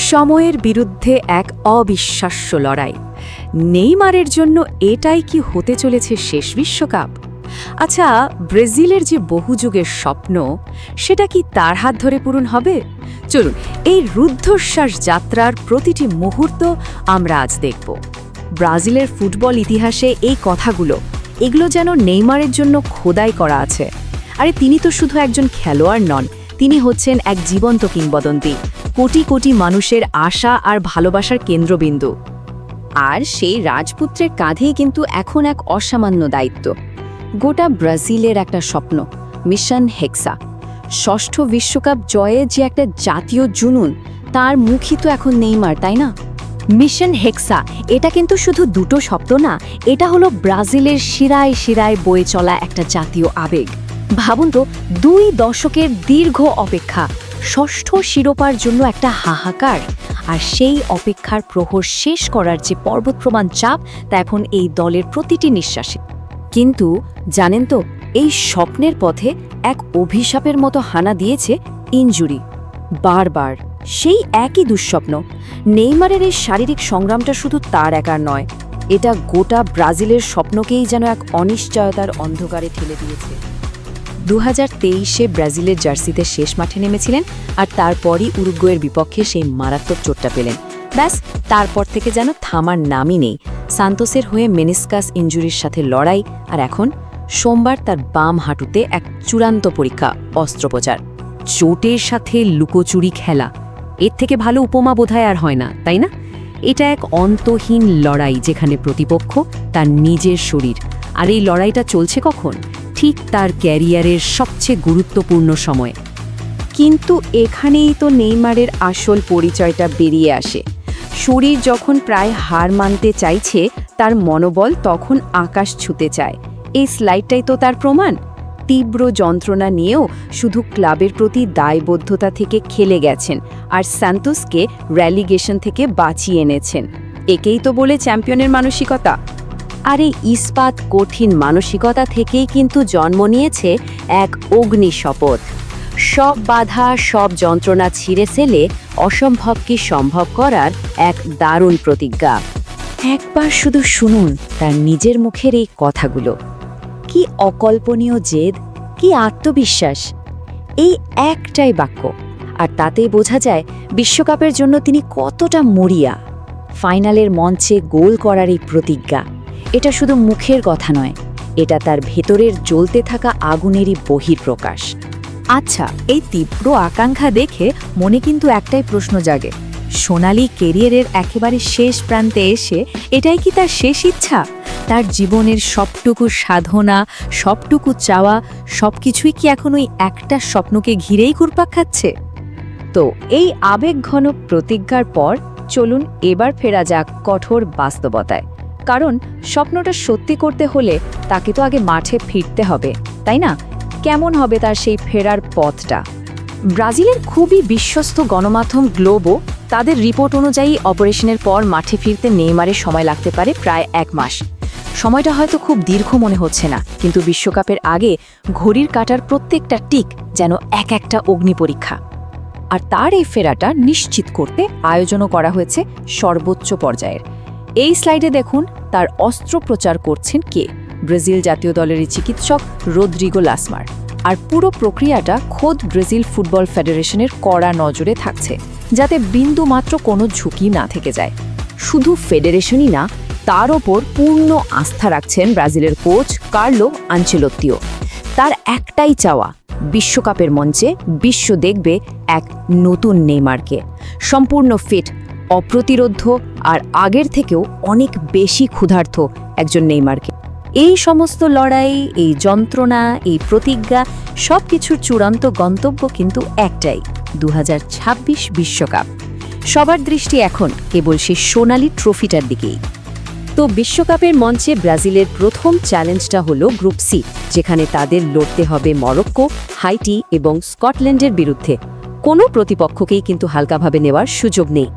সময়ের বিরুদ্ধে এক অবিশ্বাস্য লড়াই। নেইমারের জন্য এটাই কি হতে চলেছে শেষ বিশ্বকাপ? আচ্ছা, ব্রাজিলের যে বহুযুগের স্বপ্ন, সেটা কি তার হাত ধরে পূরণ হবে? চলুন, এই রুদ্ধশ্বাস যাত্রার প্রতিটি মুহূর্ত আমরা আজ দেখব। ব্রাজিলের ফুটবল ইতিহাসে এই কথাগুলো, এগুলো যেন নেইমারের জন্য খোদাই করা আছে। আরে তিনি তো শুধু একজন খেলোয়াড় নন, তিনি হচ্ছেন এক জীবন্ত কিংবদন্তি, কোটি কোটি মানুষের আশা আর ভালোবাসার কেন্দ্রবিন্দু। আর সেই রাজপুত্রের কাঁধেই কিন্তু এখন এক অসামান্য দায়িত্ব। গোটা ব্রাজিলের একটা স্বপ্ন, মিশন হেক্সা। ষষ্ঠ বিশ্বকাপ জয়ে যে একটা জাতীয় জুনুন, তার মুখই তো এখন নেইমার, তাই না? মিশন হেক্সা, এটা কিন্তু শুধু দুটো শব্দ না, এটা হলো ব্রাজিলের শিরায় শিরায় বয়ে চলা একটা জাতীয় আবেগ। ভাবুন তো, 2 দশকের দীর্ঘ অপেক্ষা, ষষ্ঠ শিরোপার জন্য একটা হাহাকার। আর সেই অপেক্ষার প্রহর শেষ করার যে পর্বতপ্রমাণ চাপ, তা এখন এই দলের প্রতিটি নিঃশ্বাসে। কিন্তু জানেন তো, এই স্বপ্নের পথে এক অভিশাপের মতো হানা দিয়েছে ইনজুরি। বারবার সেই একই দুঃস্বপ্ন। নেইমারের এই শারীরিক সংগ্রামটা শুধু তার একার নয়, এটা গোটা ব্রাজিলের স্বপ্নকেই যেন এক অনিশ্চয়তার অন্ধকারে ঠেলে দিয়েছে। 2023-এ ব্রাজিলের জার্সিতে শেষ মাঠে নেমেছিলেন, আর তারপরই উরুগুয়ের বিপক্ষে সেই মারাত্মক চোটটা পেলেন। ব্যাস, তারপর থেকে যেন থামার নামই নেই। সান্তোসের হয়ে মেনিসকাস ইনজুরির সাথে লড়াই, আর এখন সোমবার তার বাম হাঁটুতে এক চূড়ান্ত পরীক্ষা, অস্ত্রোপচার। চোটের সাথে লুকোচুরি খেলা, এর থেকে ভালো উপমা বোধহয় আর হয় না, তাই না? এটা এক অন্তহীন লড়াই, যেখানে প্রতিপক্ষ তার নিজের শরীর। আর এই লড়াইটা চলছে কখন? ঠিক তার ক্যারিয়ারের সবচেয়ে গুরুত্বপূর্ণ সময়। কিন্তু এখানেই তো নেইমারের আসল পরিচয়টা বেরিয়ে আসে। শরীর যখন প্রায় হার মানতে চাইছে, তার মনোবল তখন আকাশ ছুঁতে চায়। এই স্লাইডটাই তো তার প্রমাণ। তীব্র যন্ত্রণা নিয়েও শুধু ক্লাবের প্রতি দায়বদ্ধতা থেকে খেলে গেছেন, আর সান্তোসকে রেলিগেশন থেকে বাঁচিয়ে এনেছেন। একেই তো বলে চ্যাম্পিয়নের মানসিকতা। আর এই ইস্পাত কঠিন মানসিকতা থেকেই কিন্তু জন্ম নিয়েছে এক অগ্নি শপথ। সব বাধা, সব যন্ত্রণা ছিঁড়ে ফেলে অসম্ভবকে সম্ভব করার এক দারুণ প্রতিজ্ঞা। একবার শুধু শুনুন তার নিজের মুখের এই কথাগুলো। কি অকল্পনীয় জেদ, কি আত্মবিশ্বাস! এই একটাই বাক্য, আর তাতেই বোঝা যায় বিশ্বকাপের জন্য তিনি কতটা মরিয়া। ফাইনালের মঞ্চে গোল করার এই প্রতিজ্ঞা, এটা শুধু মুখের কথা নয়, এটা তার ভেতরের জ্বলতে থাকা আগুনেরই বহিঃপ্রকাশ। আচ্ছা, এই তীব্র আকাঙ্ক্ষা দেখে মনে কিন্তু একটাই প্রশ্ন জাগে, সোনালি কেরিয়ারের একেবারে শেষ প্রান্তে এসে এটাই কি তার শেষ ইচ্ছা? তার জীবনের সবটুকু সাধনা, সবটুকু চাওয়া, সবকিছুই কি এখন ওই একটা স্বপ্নকে ঘিরেই ঘুরপাক খাচ্ছে? তো এই আবেগঘন প্রতিজ্ঞার পর চলুন এবার ফেরা যাক কঠোর বাস্তবতায়। কারণ স্বপ্নটা সত্যি করতে হলে তাকে তো আগে মাঠে ফিরতে হবে, তাই না? কেমন হবে তার সেই ফেরার পথটা? ব্রাজিলের খুবই বিশ্বস্ত গণমাধ্যম গ্লোবো, তাদের রিপোর্ট অনুযায়ী অপারেশনের পর মাঠে ফিরতে নেইমারের সময় লাগতে পারে প্রায় 1 মাস। সময়টা হয়তো খুব দীর্ঘ মনে হচ্ছে না, কিন্তু বিশ্বকাপের আগে ঘড়ির কাঁটার প্রত্যেকটা টিক যেন এক একটা অগ্নি পরীক্ষা। আর তার এই ফেরাটা নিশ্চিত করতে আয়োজনও করা হয়েছে সর্বোচ্চ পর্যায়ের। এই স্লাইডে দেখুন তার অস্ত্রোপচার করছেন কে? ব্রাজিল জাতীয় দলের চিকিৎসক রদ্রিগো লাসমার। আর পুরো প্রক্রিয়াটা খোদ ব্রাজিল ফুটবল ফেডারেশনের কড়া নজরে থাকছে, যাতে বিন্দু মাত্র কোনো ঝুঁকি না থেকে যায়। শুধু ফেডারেশনই না, তার ওপর পূর্ণ আস্থা রাখছেন ব্রাজিলের কোচ কার্লো আনচেলোত্তিও। তার একটাই চাওয়া, বিশ্বকাপের মঞ্চে বিশ্ব দেখবে এক নতুন নেইমারকে, সম্পূর্ণ ফিট, অপ্রতিরোধ্য, আর আগের থেকেও অনেক বেশি ক্ষুধার্ত একজন নেইমারকে। এই সমস্ত লড়াই, এই যন্ত্রণা, এই প্রতিজ্ঞা, সবকিছুর চূড়ান্ত গন্তব্য কিন্তু একটাই, 2026 বিশ্বকাপ। সবার দৃষ্টি এখন কেবল সেই সোনালি ট্রফিটার দিকেই। তো বিশ্বকাপের মঞ্চে ব্রাজিলের প্রথম চ্যালেঞ্জটা হলো গ্রুপ সি, যেখানে তাদের লড়তে হবে মরক্কো, হাইটি এবং স্কটল্যান্ডের বিরুদ্ধে। কোনো প্রতিপক্ষকেই কিন্তু হালকাভাবে নেওয়ার সুযোগ নেই।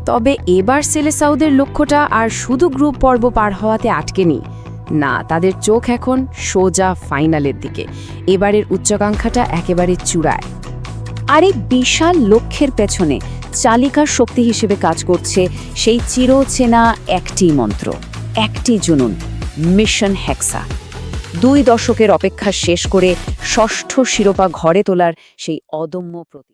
তবে এবার সেলেসাউদের লক্ষ্যটা আর শুধু গ্রুপ পর্ব পার হওয়াতে আটকেনি না, তাদের চোখ এখন সোজা ফাইনালের দিকে। এবারের উচ্চাকাঙ্ক্ষাটা একেবারে চূড়ায়। আর এই বিশাল লক্ষ্যের পেছনে চালিকার শক্তি হিসেবে কাজ করছে সেই চিরচেনা একটি মন্ত্র, একটি জুনুন, মিশন হেক্সা। 2 দশকের অপেক্ষা শেষ করে ষষ্ঠ শিরোপা ঘরে তোলার সেই অদম্য প্রতীক।